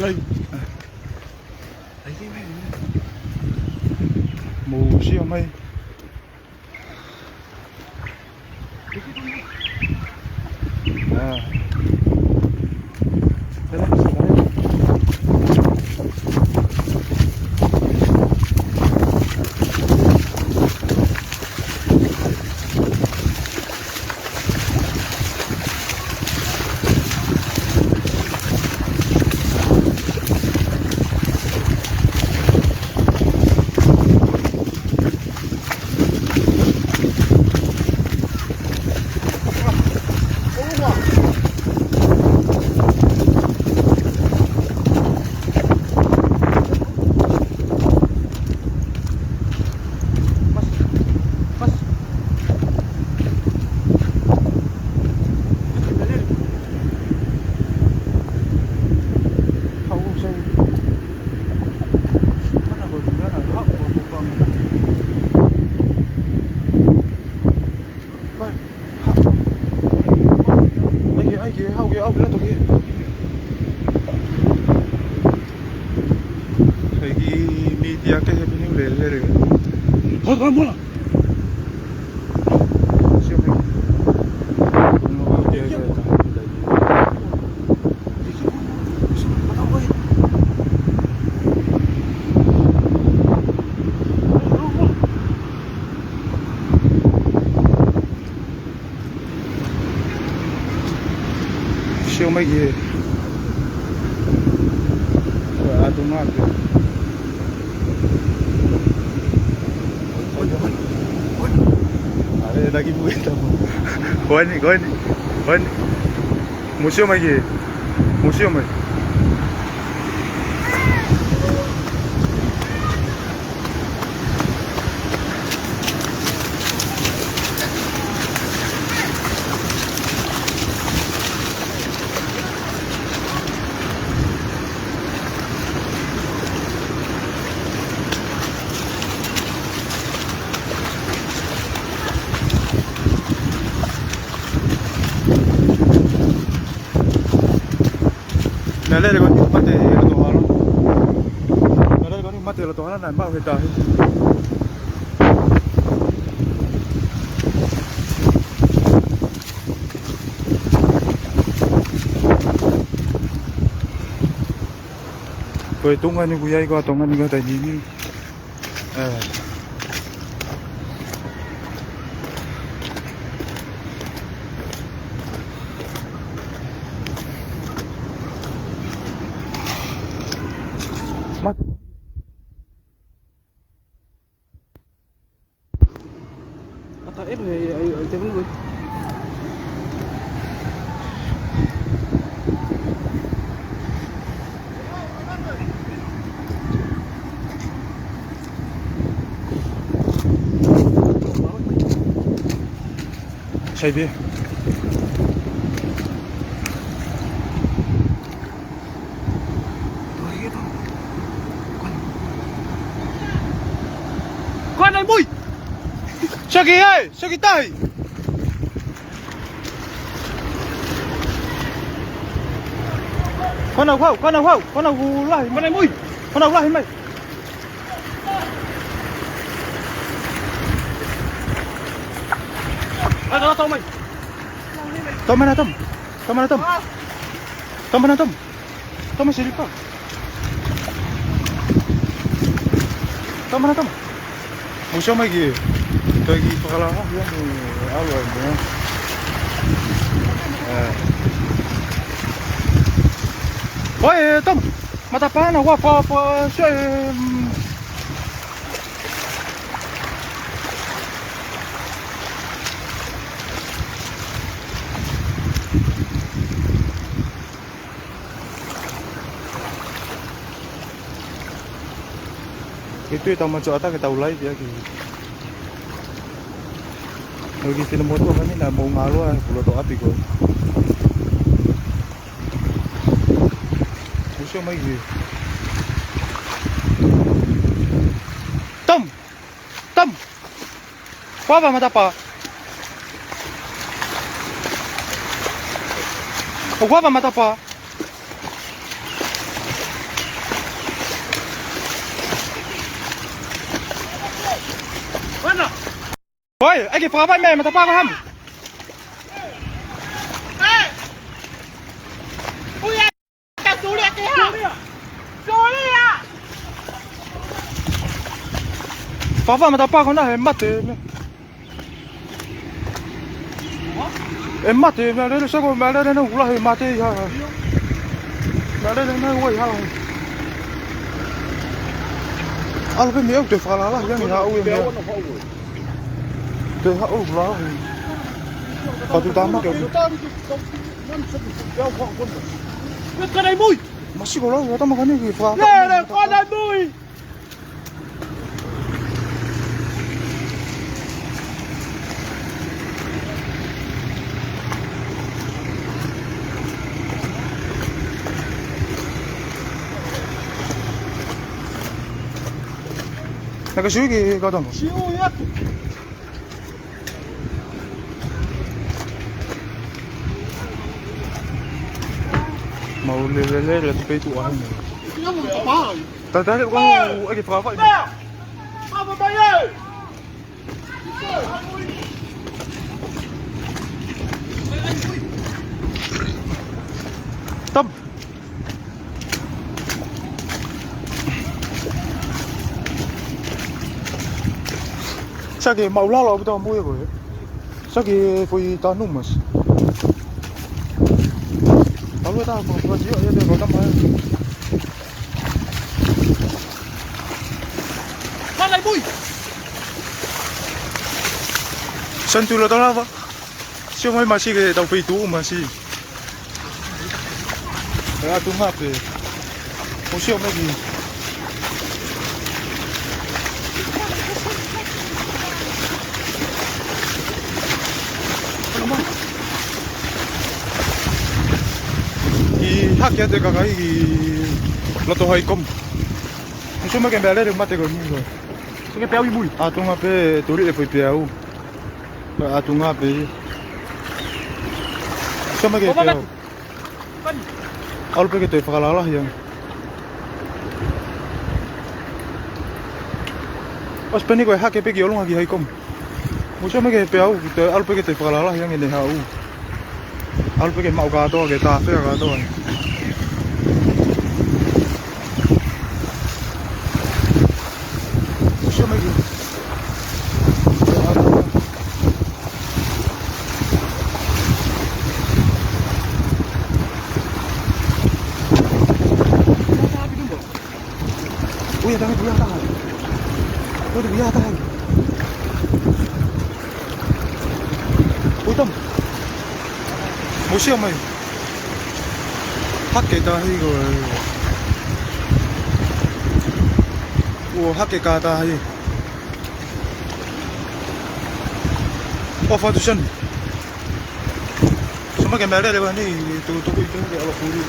cây mù siêu mây à. Đây đây. 뭐야? siêu mấy gì à đúng rồi ada lagi buat apa? Kau ni, museum lagi, museum lagi. Nãy con bắt thì là tổ hóa lắm. Nãy con bắt thì là tổ hóa làm bao hiện tại. Rồi tung anh cũng vậy qua tung anh có tại nhìn. Mắt ta ép người ở trên người say bia con này mui sao kì ơi sao kì tay con nào lại con này mui con nào lại mày đó tao mày tao mana xử lý không tao mana musuh lagi bagi pengalaman yang awal ya. Oi, Tom, mata pana gua apa itu tahu macam apa kita ulai dia gitu. Lagi film motor kan ni nak mau ngalu ah, pulau tu api kau. Musuh lagi. Tom, apa mata apa? Apa mata apa? Ôi, anh kì phá vai mẹ mà tao phá con hâm. Ê! Ui, cả số đẹp thế hả? Số đi à? Phá vai mà tao phá con nào em mất thì em mất thì mẹ đây sao con mẹ đây nó cũng là mất thì hả? Mẹ đây nó quay hả? À, cái miếng tuyệt phá là cái gì hả? Ui mẹ. Tuyệt hả? Ui là. Có tụi tao mắc kiểu. Cái này mùi. Mà xí có tao mà cái này gì phá. Nè nè, con này mùi. Cái suối kia có tao. Xíu nhất. Màu lê là cái tụ anh. Nó một cái bá. Tại cái con anh kì phá vậy. Nè. Ba ba bay ơi. Tâm. Sao kì màu lao tao mua rồi. Sao kì phải tao nung mà. Tao luôn tao còn chỉ ở đây có tao mà. Con này mùi. Sân tu là tao lao vậy. Siêu mấy mà xí cái tao phải tu mà xí. Ra tu ngáp thì. Không siêu mấy gì. 이 학교에다가 이 로또 하이컴 무슨 말게 매래를 맞대 거는 거. Cái béo mùi. 아 동 앞에 돌이 phải béo. 아 동 앞에 무슨 말게 béo. 얼굴에 또 파가라라 형. 어스페니 거 학교 빼기 얼렁하기 하이컴. 무슨 말게 béo 또 얼굴에 또 파가라라 형이 내 하우. 얼굴에 마우가 또 게다 페가 또. Ui, đang bia ta. Ui, bia ta. Ui tâm. Một siêu mày. Hắc cái ta hay rồi. Ủa hắc cái ca ta hay. Off audition. Semua kamera ada apa ni? Tu itu ke Allah puri.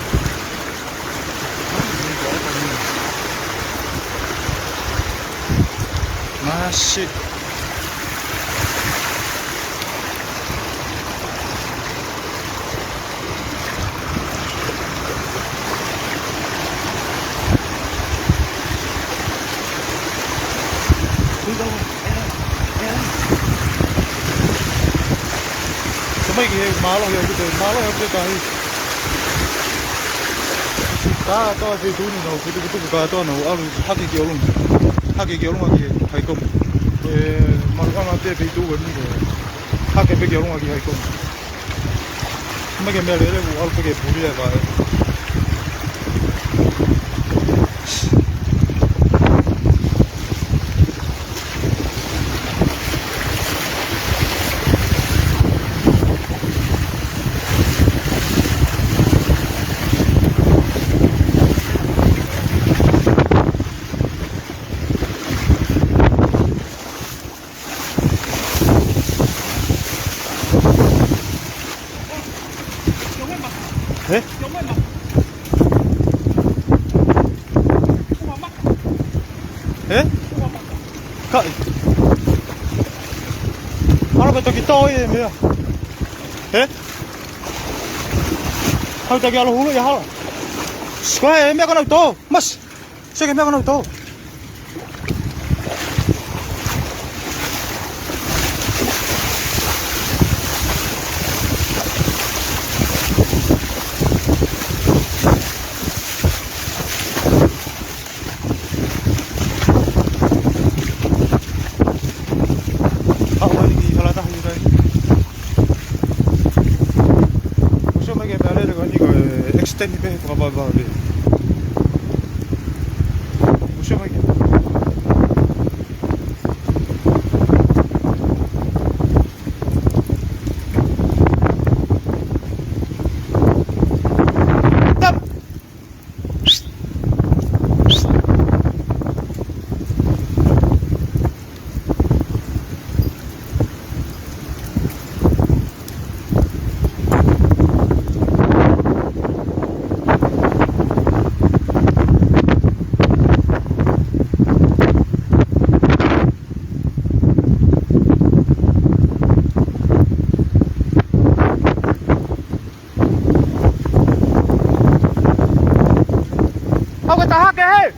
Masih. Mấy cái má lo hiểu cái má lo hiểu cái cái cá to thì chú nó cái cá to nó ăn hắc cái kiểu luôn hay không mà ăn ăn cái chú vẫn như hắc cái kiểu luôn hay không mấy cái mẹ đấy là ăn cái bún này vậy. Thế? Thế? Cậy. Nó là cái tôi bây giờ. Thế? Thôi ta kia là hú vậy hả? Cái mẹ con nào to, mất. Sao cái mẹ con nào to? 이래가 이거 엑스텐디 배 봐봐봐 우리 무시하게 Không có ta kìa.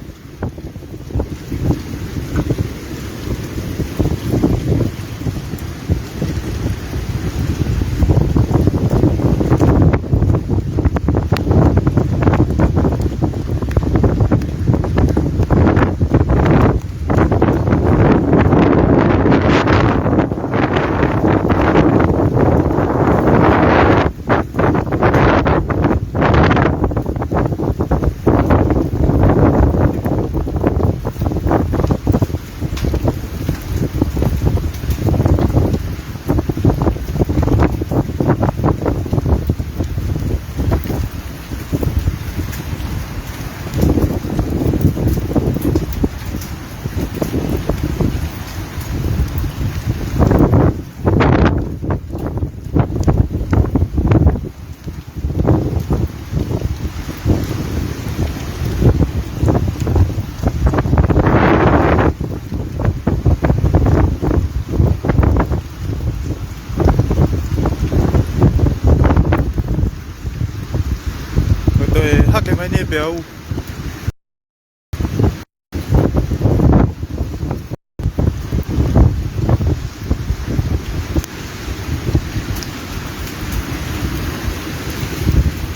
cái máy này béo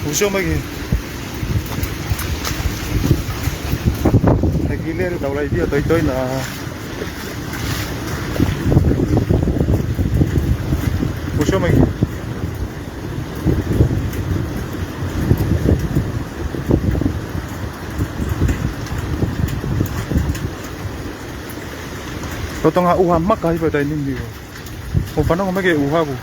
무시하게 길레를 나오라 이디야 떠있 나 무시하게 또 동아 우하 막 가이 버다 있는 거 오빠는 엄마게 우하고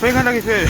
Vengan lagi fe.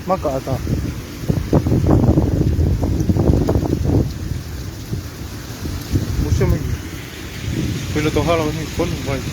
Makata. Museum lagi. Bila tu hal ni pun baik.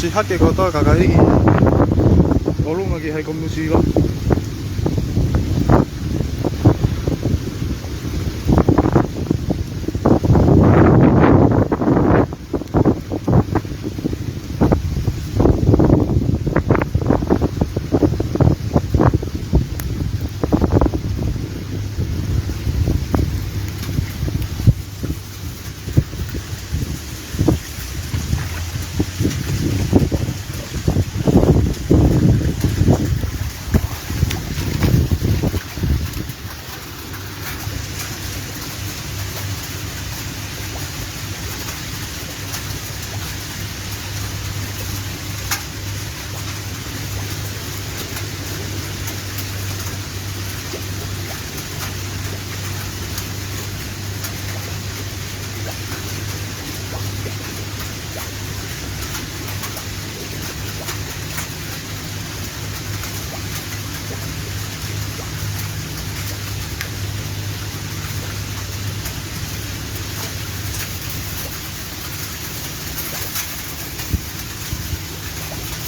Si hake kota kakak ini, kalau lagi hai komusi lah.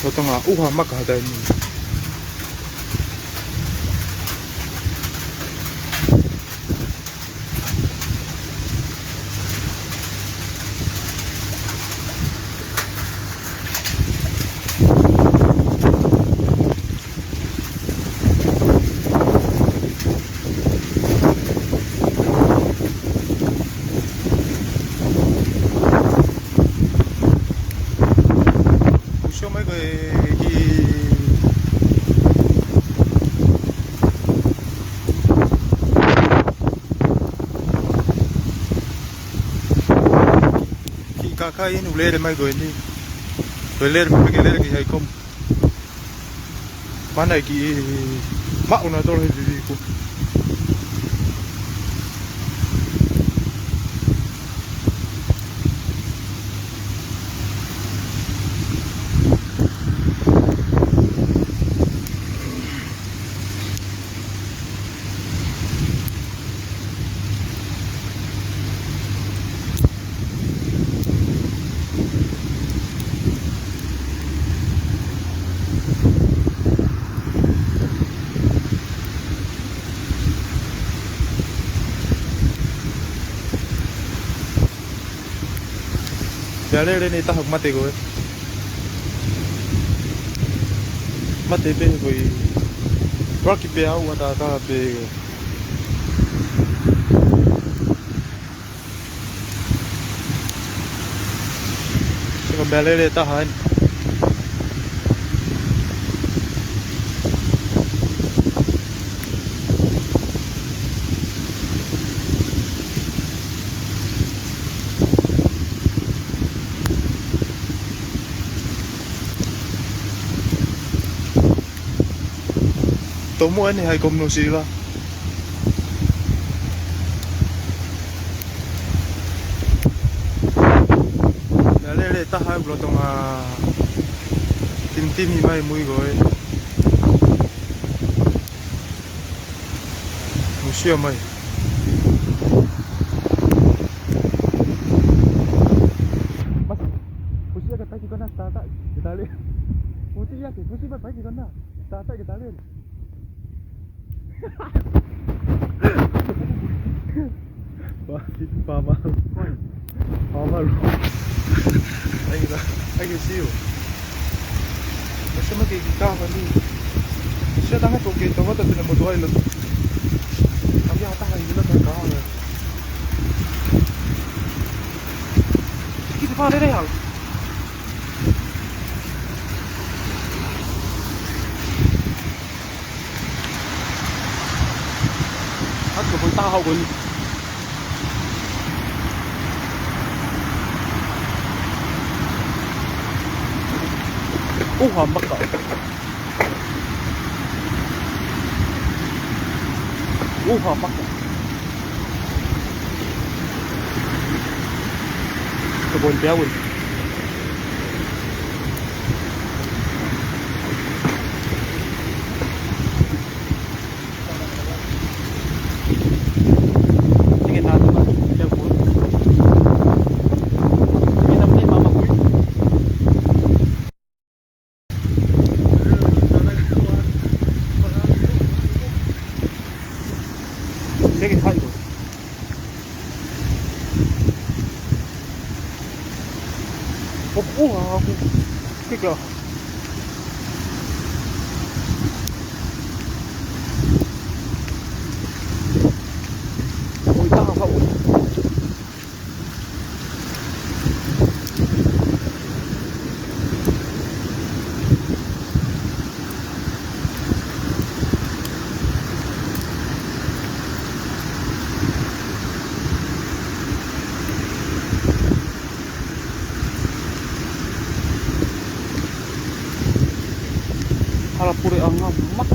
어떤 거 우화 막 하다 있는 mấy cái cái nụ lê mấy người đi rồi lên mấy cái lên cái hay không bán này cái mạo nó tôi gì cũng ya lên đây ta học mate rồi mate bên rồi rocky pe au ta ta pe cái bên lên đây ta hay tôi mua này hay cùng nó xí là để ta hai bữa tông tim tim như vậy mùi rồi một xíu mày Pusing cái tay chỉ con nào ta tại kita lihat putih ya pusing apa chỉ con nào ta tại kita lihat Wah, itu pama. Pama lu. Lagi siu. Macam mana kita apa ni? Saya tengah tu kita tu tak nak berdoa lagi. Kami yang tak lagi nak berdoa lah. Kita mana dia? Aku boleh tahu boleh. Hambak kau. Hambak kau. Kebun piawun. 되게 다 이거. 우와, 그니까. 이따가 가고. Puri angam mak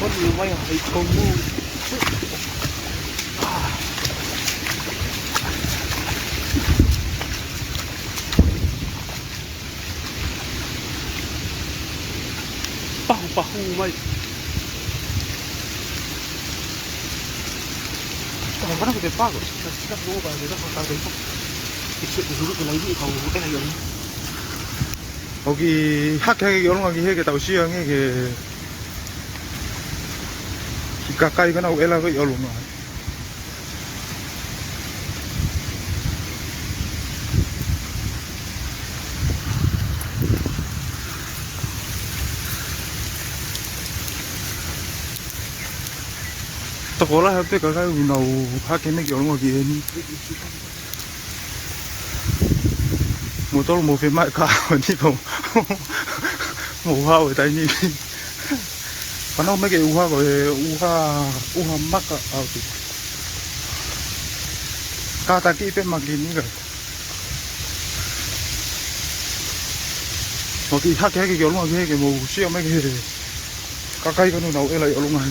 Con mày hay không mu. Pahu mày. Kalau mana kita pago, kita dulu kan kita kalau itu disuruh ke lagi kalau yang 거기 학교에 열롱하기 해게 다우 시영에게 가까이 가나 엘라가 열롱아 sekolah HP kakak nau hakene 열롱하기 해니 motor mau phim mãi cả đi không màu hoa ở đây nhỉ còn nó mấy cái u hoa gọi u hoa mắc à thì cả ta kia bên mặc gì nữa rồi mà cái hát cái kiểu luôn cái màu xưa mấy cái các cây con nào lại luôn này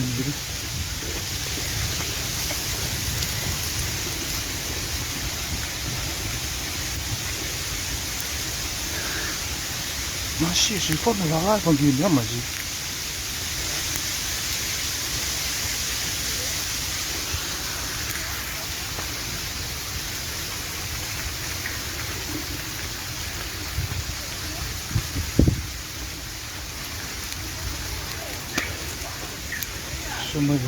masih sih kok malah begini masih semua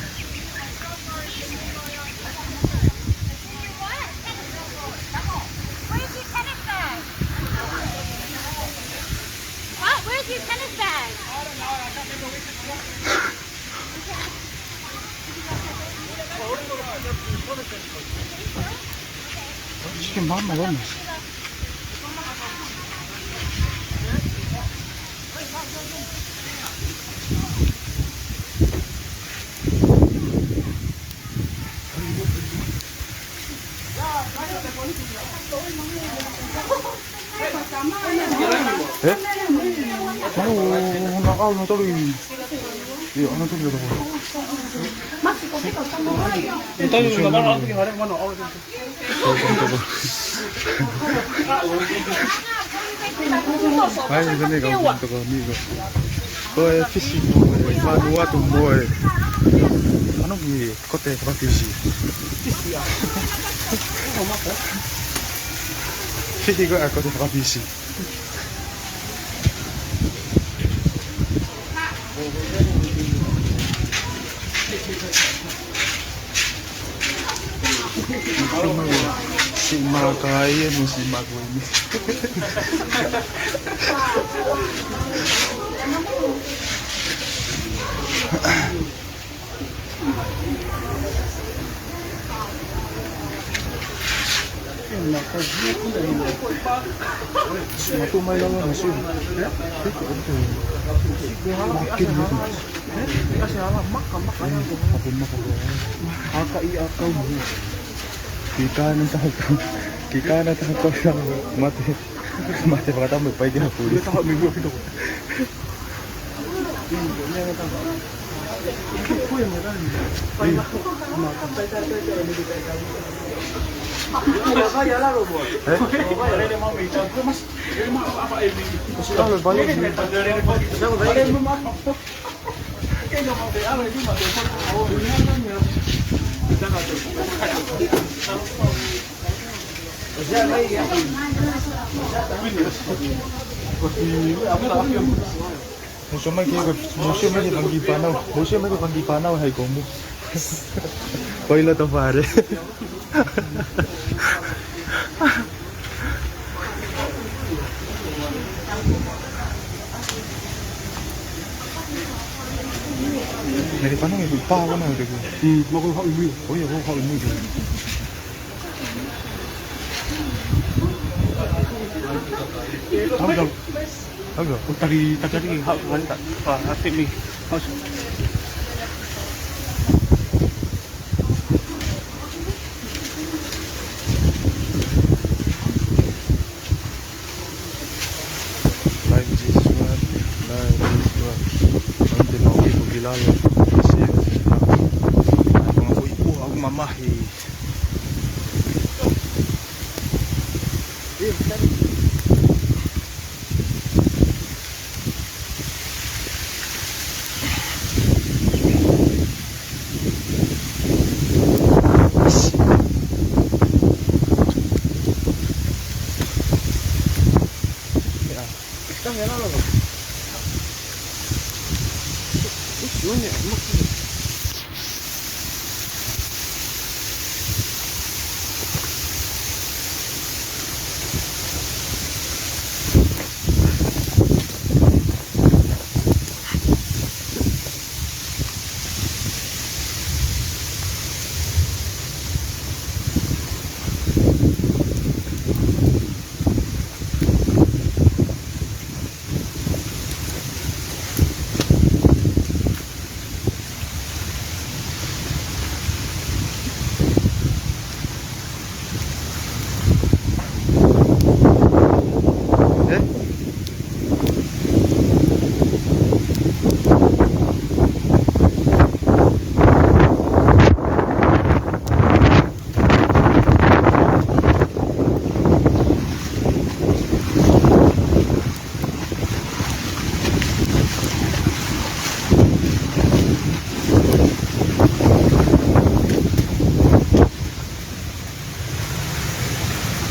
Where's your tennis bag? 이게 마음 먹었네 에? 나가 저기 이 하나 좀 줘봐 Entonces la mano algo que haré mano ahora. 아니 근데 이거 저거 이거 그거에 피시 뭐에 마누아 또 뭐에 하는 게 그때 그거 피시 피시가 아까 그거 피시 si makaya mo si Magway Matumay lang ang asin. Makin mo. Kasi alam mak kaya ko. Kakaiakaw mo. Kika na tayo ng mate. Mate baka tayo may pwede na puli. Kita kami go dito. Musuh mai banggi panau hai kamu. Koila to pare. Dari panau itu pa mana itu? Mau ko hau mi. Oh ya, hau ini. Agak. Tadi hau kan tak. Hati mi. Life is what, life is what. Nanti mau ibu gila loh. mahi. Đang nghe nó rồi. Xuống nhẹ mất.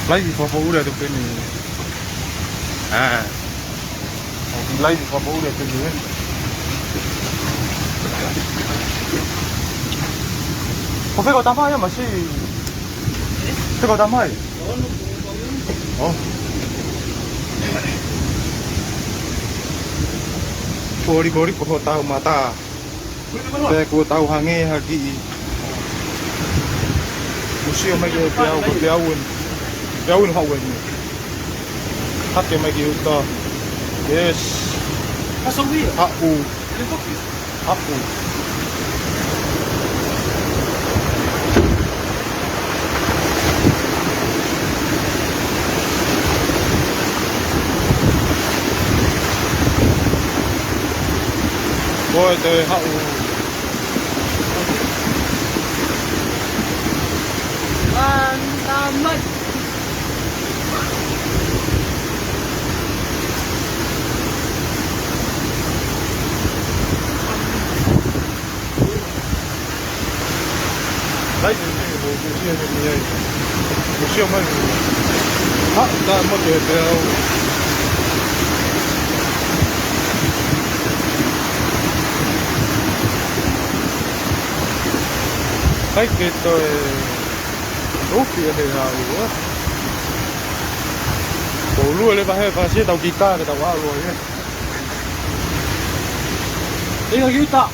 Lấy gì phá phú đây được cái này. À. Lấy gì phá phú đây cái này. Có phải có tắm hay mà xí? Phải có tắm hay? Ồ. Gori ko tao mata. Te ko tao hange hagi. Museo mai ke Piauin hawen. Hake mai ke uta. Yes. Asobi. Hapu. Ele toki. Hapu. Boy, the hapu. Tamat. Lấy gì cái museo này nhỉ? Museo mai. Ha, ta mất rồi theo. Lấy cái tôi úp thì thế nào nữa? Bộ luôn lên phải phải xe tàu guitar cái tàu áo rồi nhé. Ele kita.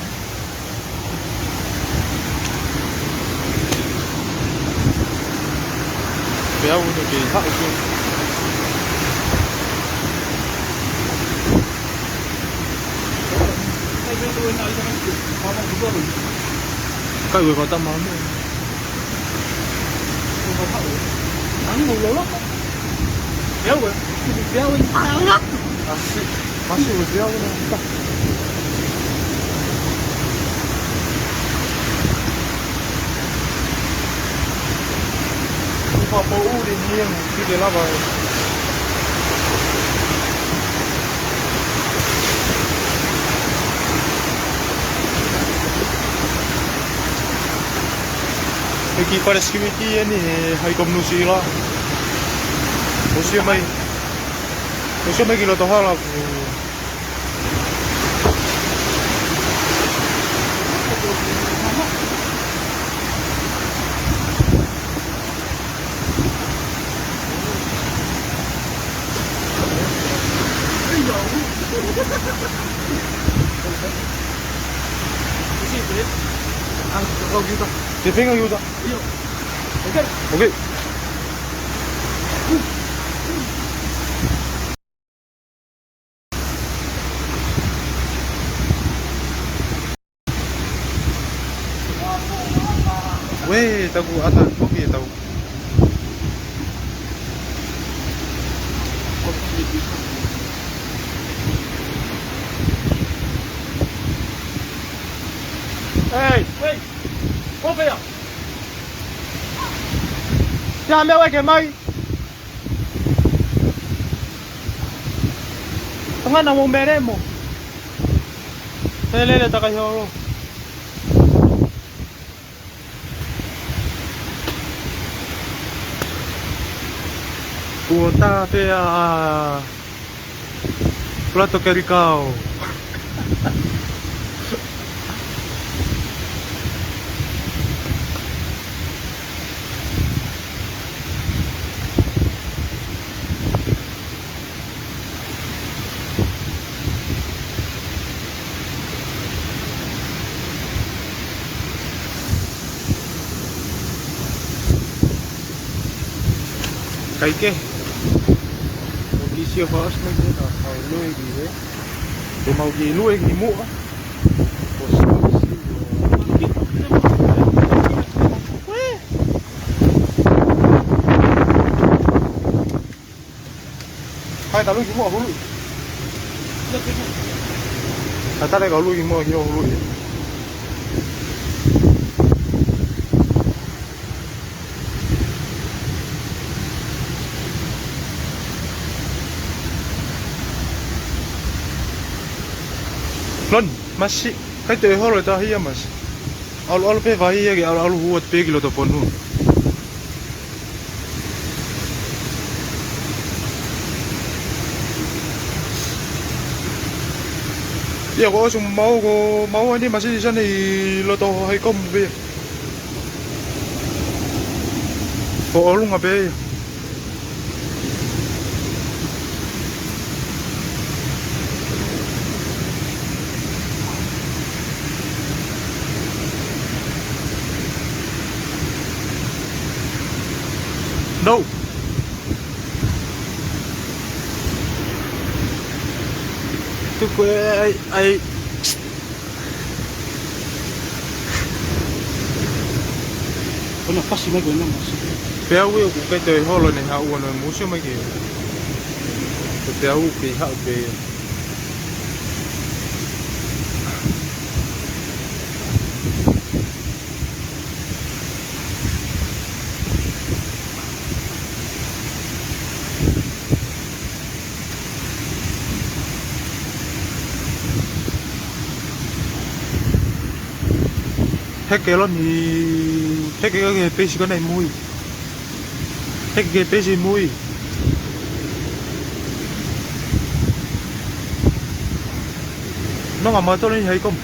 Béo được cái thạo chưa? Cái người có tâm máu nữa. Ani mo lolo. Béo rồi. Béo in tangat. Masih béo nữa. Họ bố đi nghiêng khi để lao vào aqui parece que aqui é aí como no sila você mai kilo toha la Te venga ayuda. Ok. Weh, tahu atas kopi tahu. Hey, hey. Kopi ya. Ya me voy que mai. Tanga na mo mere mo. Lele ta ka yo. Puta fea. Plato caricao. Cái kia một cái siêu phở mình thế nào phải nuôi gì đấy để màu gì nuôi gì mua hai ta nuôi gì mua hú lụi ta đây có nuôi gì mua nhiều hú lụi Lon, masih kai te holo ta hia mas. Al pe vai ya al huat pe kilo to ponu. Ya ko sum mau ani masih di sana lo to hai kom be. Ko lu ngabe. Đâu tôi quê ai Con là phát sinh mấy cái năm béo yêu của cái đời họ là này hậu còn muốn xem mấy cái béo cái hậu về hết cái lon thì hết cái pê cái này mùi hết cái pê gì mùi nó mà tôi lên hay không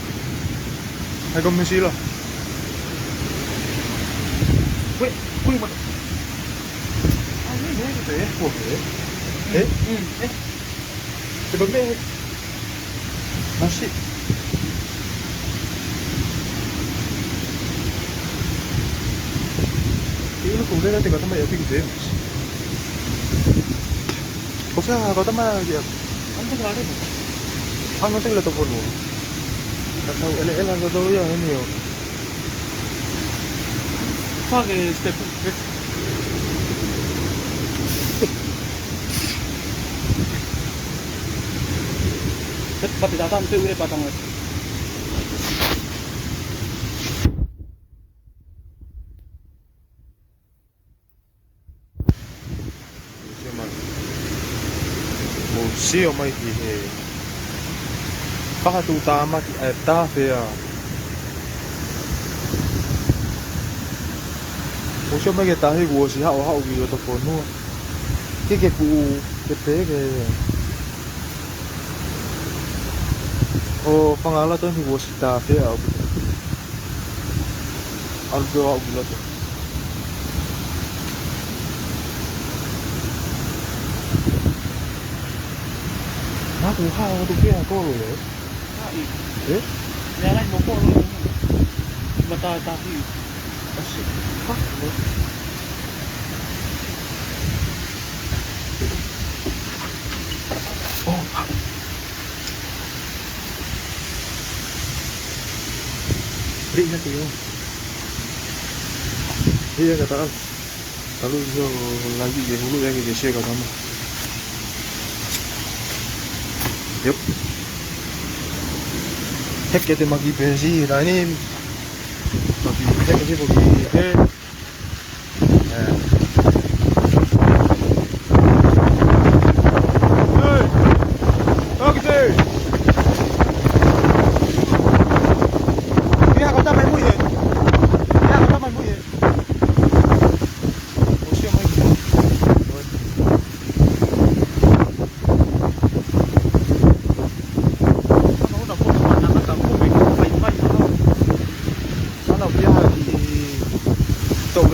mình xí rồi quên mà thế của thế cái vấn đề nó xịt 이거 공대할 때가 정말 여기 돼요. 복사가 거다마 ya. Anh có đấy Ang nang tigla to po no. Tahu ele ang do ya niyo. Pha cái step Rất bắt đầu tam tự bắt đầu Siêu mai thì ba tu ta mà ta về à một số mấy cái ta thì của sĩ hậu vì là tập vốn luôn cái cụ cái thế cái oh pangala to ni của sĩ ta về à ăn đồ hậu vì là 아, 그 하도 꽤 거로요. 예? 내가 뭐 거로 맞다 다 히. 아씨. 하? 뭐? Đi ra kìa. Đi ra cả ta luôn giờ làm gì vậy? Không lúc ra cái xe cả thằng. Yep. Hết cái tên magi besi là ini magi hết cái gì magi hết.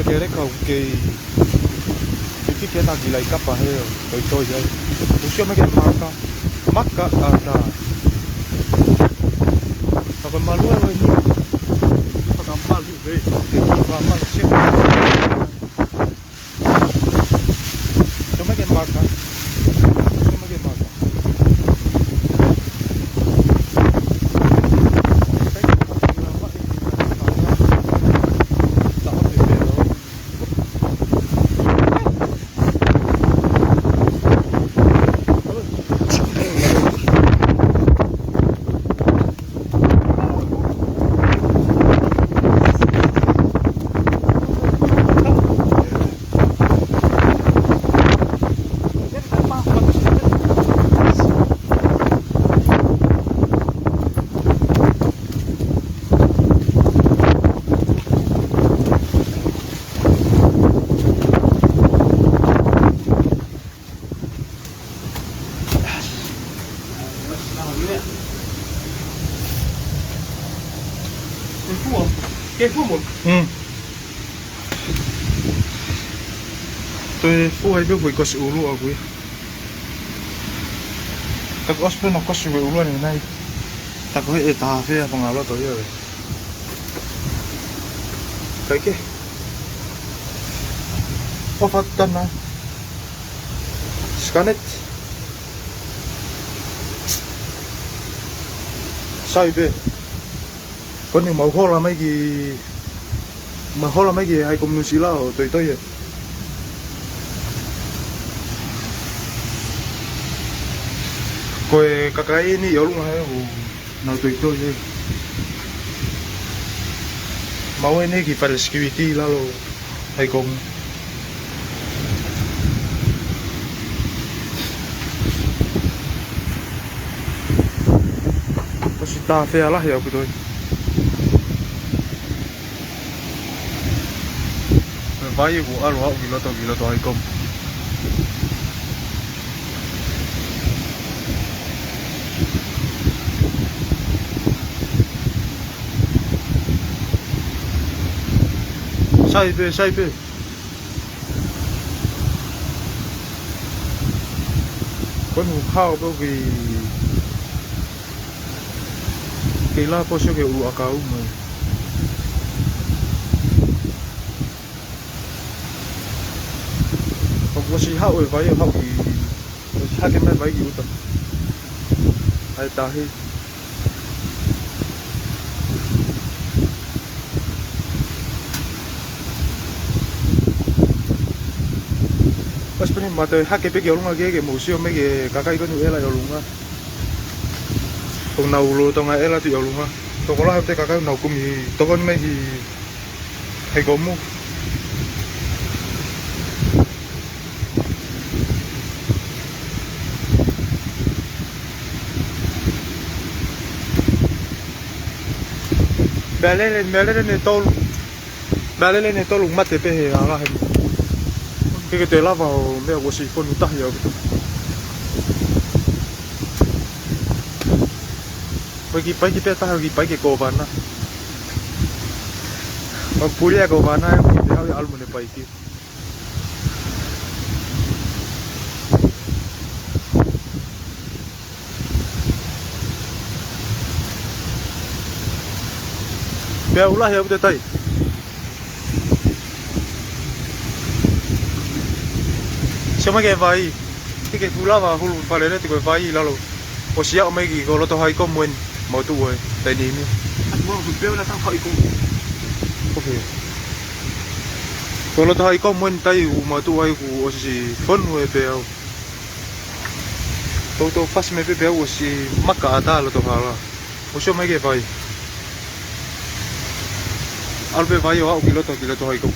là cái đấy cầu cái nào gì lại cắp vào hay rồi tôi vậy tôi chưa mấy cái mắc cả à ta còn mà luôn rồi nhiều còn mà luôn về và mà xếp cho mấy cái mắc cả cho mấy cái mắc cái phú một tôi phu hay biết với có sự luôn à quý các osprey nó có sự luôn này này ta có hệ ta phê bằng áo là tới rồi cái có phát tân à scannet sai về con những màu hoa là mấy cái mà hoa là mấy cái hay cùng nuôi xí lao tới vậy coi các cái này yếu luôn hay hồ nào tới vậy màu này cái phải security là lo hay cùng có sự ta phê là hiểu cái thôi vai của alo học gì là tôi hay cùng sai về con hùng khao bởi vì cái là có số cái ủ cao mà không có gì hao ở vậy hao thì hai cái máy vậy gì đó hay ta hết mà tôi hai cái biết kiểu luôn cái mù siêu mấy cái có nhiều là luôn á còn nào luôn tao ngay là tụi luôn á tao có là hai cái nào cũng gì tao có mấy gì hay có mua bé lên này to luôn mắt thì bé là hay cái tê la vào mẹ của sĩ con ta hiểu bagi peta lagi pagi kovana pag pulia kovana yung almo ne pagi Bea ulah ya betul tay. Siapa ke vai? Tiket pula va hulu palele tiket vai lalu. Osia omegi kalau tu hai komuen mau tu oi tadi ni. Mau bea na tang hai kom. Okey. Kalau tu hai komuen tai mau tu hai ku osi fon oi bea. Tu pas me bea osi maka ada lo tu hala. Osia omegi vai. Albe vai o kilo tu hai kom.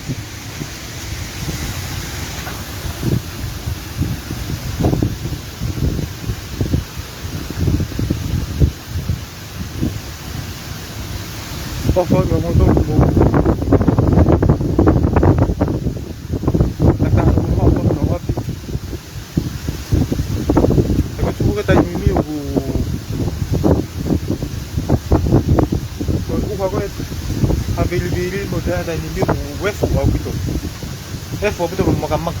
Oh, meu motor bom. Tá com uma moto nova. Agora tu vai estar em mil o agora availability mo dahil hindi mo wef o ito. F o ito mo makamak.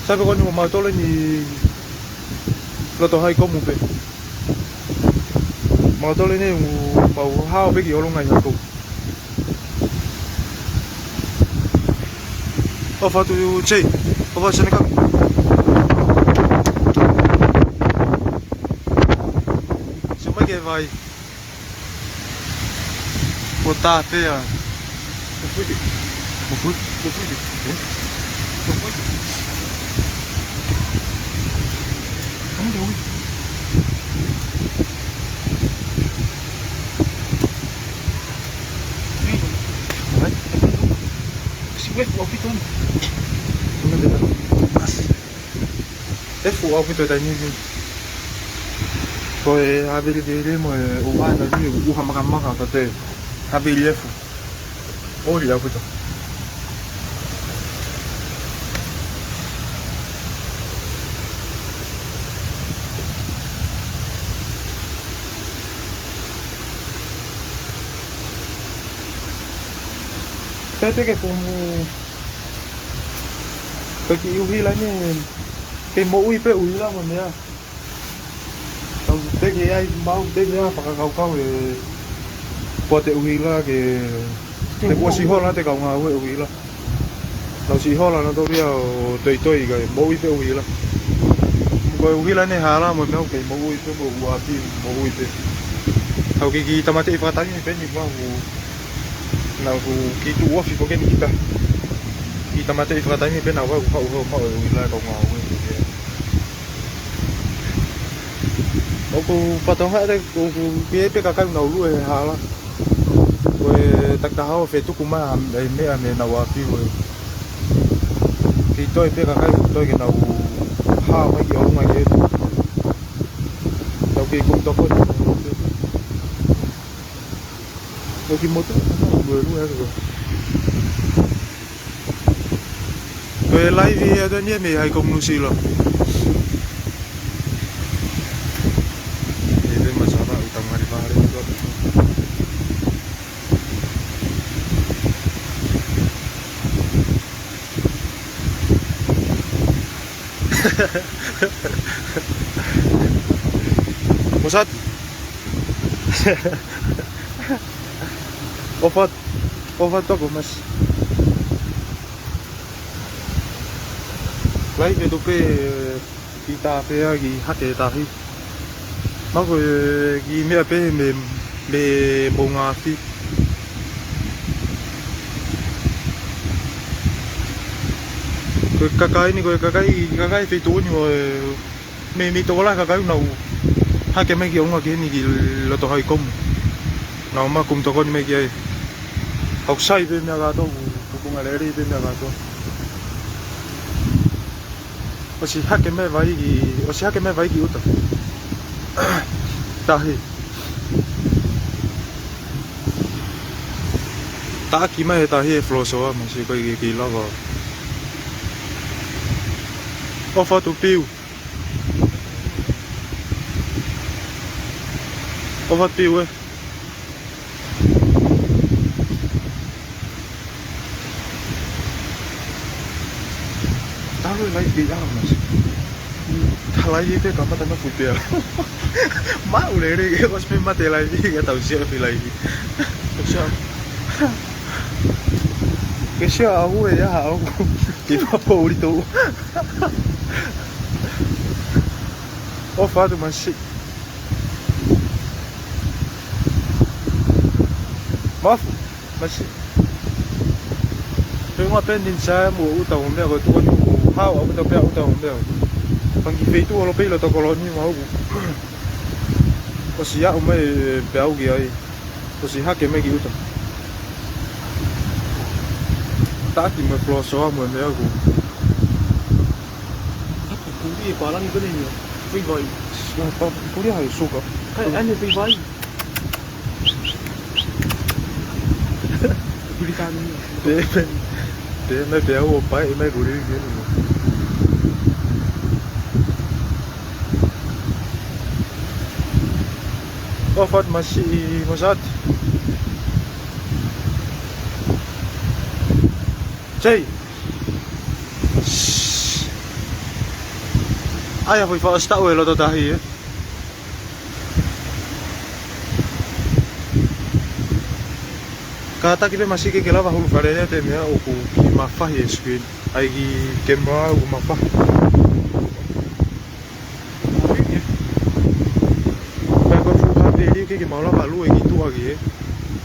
Sabi ko nung mga tolo ni Loto hay ko mo pe. Mga tolo ni yung pauhaw bigi olong ngay ko. Ofa tu che, ofa sini kang. Cuma que vai. Botar até a. Não fui. Si web o piton. F au pito tani ni. Poi avere mo umana ni uhamaka tate. Avere F. Ori la pito. Tete che como perché io vi la ne cái mũi bé ui lắm mà nha, tao thế cái ai bao thế nha phải cầu cầu thì qua thế ui là cái qua xí hoa là thế cầu ngào với ui là, đầu xí hoa là nó đâu biết tùy cái mũi bé ui là, cái ui là này hà là mà mấy cái mũi bé ui thì mũi bé, tao cái tao mà thấy phát tán như thế nhiều quá, nào cái tủ phi có cái gì ta. Kita mati katanya ben awal kau wilayah kau ngau gitu. Aku patong ada aku biar kakak nau lu hala. Gue tak tahu fetu kuma ame nawapi gue. Kita biar kakak toi ke nau ha lagi orang lagi. Tau ke kum toko. Lagi motor gue lu ya gue. Về lấy vì tôi nhớ mình hay cùng Lucy rồi. Thì bên mà sao lại tầm 23 đấy rồi. Một sát. Opat to mas. Lấy cái đôi kita pe lagi hak kita hi, mau cái mẹ pe me bunga fi, cái kakak fi tu ni me tu lah kakak nau hak cái mấy cái ông cái ni lo to hai công, nau mà cùng to con mấy cái học sai pe me ga to bunga le ri pe me ga to. Osi hake me vai ki uta. Tahi. Ta ki me tahi floso a masi ko ki lava. Ofa tu piu. Ofa piu e. Tahu lai ki a mas. Lai đi cái mà tao nó phụ tiền má udah đi cái có phim mati lai đi cái tàu xe phi lai cái xe áo ấy á áo chỉ có phụ đi tu ô phá tụi mình xịt má mà xịt tôi mà bên đi xa mùa tàu không đeo rồi tôi có hao ở bên tàu không đeo Pagi feito lo pelo to koloni mau. O sia o me beau gi ai. O si ha ke me gi uta. Ta ki me pro so mo me aku. Cũng đi quá lắm cái này nhiều. Phi voi. Ta ku ri hai su ka. Cái anh phi voi. Đi tan đi. De me beau o pai me ku ri gi. Wafat masih masat. Chay. Ayah foi fa sta o lo to tahi. Kata kita masih ke kelapa hulu farenya temia o ku ki mafah ye screen. Ai ki kemba o mafah. Ba ko fu ha pe li ke mau la ba lu e ki tu agi.